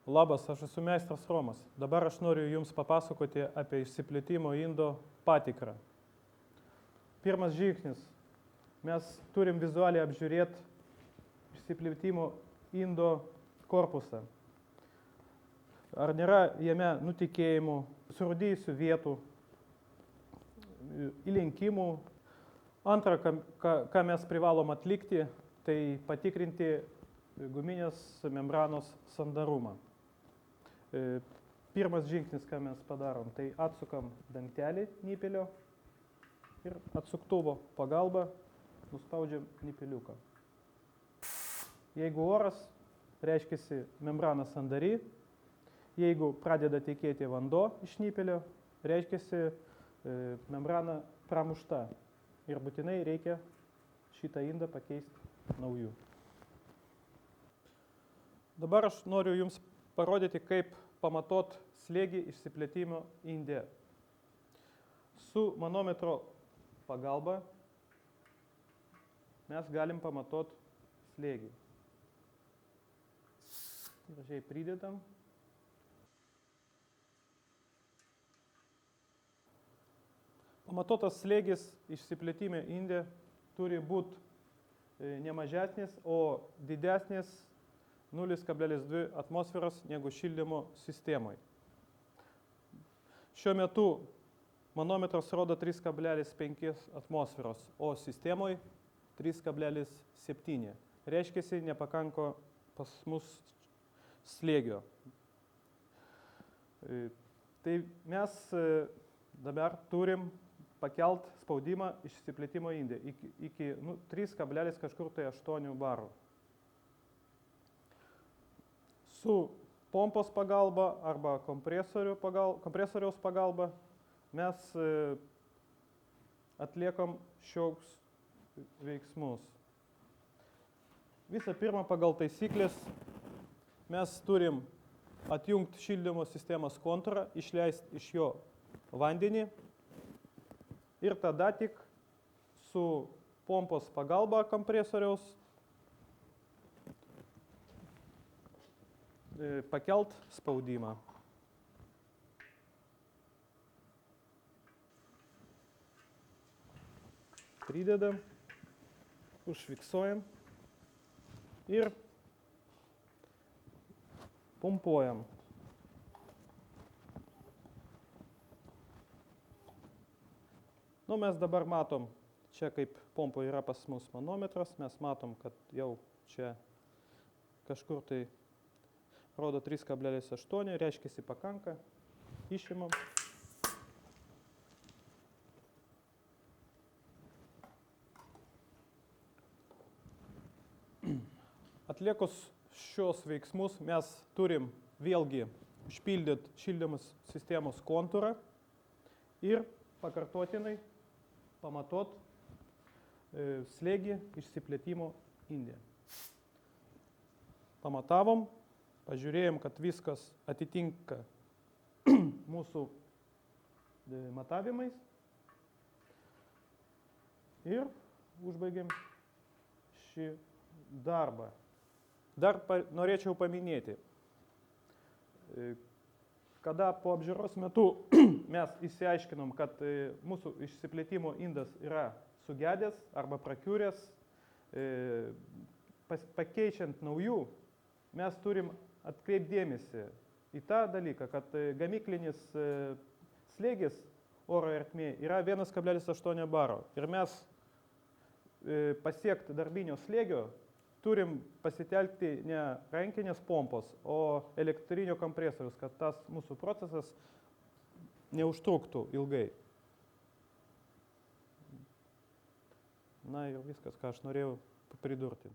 Labas, aš esu meistras Romas. Dabar aš noriu Jums papasakoti apie išsiplėtimo indo patikrą. Pirmas žingsnis. Mes turim vizualiai apžiūrėti išsiplėtimo indo korpusą. Ar nėra jame nutekėjimų, surūdijusių vietų, įlenkimų. Antra, ką mes privalom atlikti, tai patikrinti guminės membranos sandarumą. Pirmas žingsnis, ką mes padarom, tai atsukam dangtelį nipelio ir atsuktuvo pagalba nuspaudžiam nipeliuką. Jeigu oras, reiškiasi membrana sandari. Jeigu pradeda tekėti vanduo iš nipelio, reiškiasi membrana pramušta. Ir būtinai reikia šitą indą pakeisti nauju. Dabar aš noriu Jums parodyti, kaip pamatot slėgį išsiplėtimo inde. Su manometro pagalba mes galim pamatot slėgį. Gražiai pridedam. Pamatotas slėgis išsiplėtime inde turi būti ne mažesnis, o didesnis 0,2 atmosferos negu šildymo sistemoje. Šiuo metu manometras rodo 3,5 atmosferos, o sistemoje 3,7. Reiškiasi, nepakanko pas mus slėgio. Tai mes dabar turim pakelt spaudimą išsiplėtimo inde iki 3,8 barų. Su pompos pagalba arba kompresoriaus pagalba mes atliekam šioks veiksmus. Visą pirma, pagal taisyklės mes turim atjungti šildymo sistemos kontūrą, išleisti iš jo vandenį ir tada tik su pompos pagalba kompresoriaus pakelt spaudimą. Pridedam, užfiksuojam ir pumpuojam. Mes dabar matom, čia kaip pompo yra pas mus manometras, mes matom, kad jau čia kažkur tai rodo 3,8, reiškiasi pakanka, išimam. Atliekus šios veiksmus mes turim vėlgi užpildyti šildymas sistemos kontūrą ir pakartotinai pamatot slėgį išsiplėtimo inde. Pamatavom, pažiūrėjom, kad viskas atitinka mūsų matavimais ir užbaigėm šį darbą. Dar norėčiau paminėti, kada po apžiūros metu mes išsiaiškinom, kad mūsų išsiplėtimo indas yra sugedęs arba prakiuręs, pakeičiant naujų, mes turim atkreipti dėmesį į tą dalyką, kad gamyklinis slėgis oro ertmėje yra 1,8 baro. Ir mes pasiekti darbinio slėgio turim pasitelkti ne rankinės pompos, o elektrinio kompresorius, kad tas mūsų procesas neužtruktų ilgai. Na ir viskas, ką aš norėjau pridurti.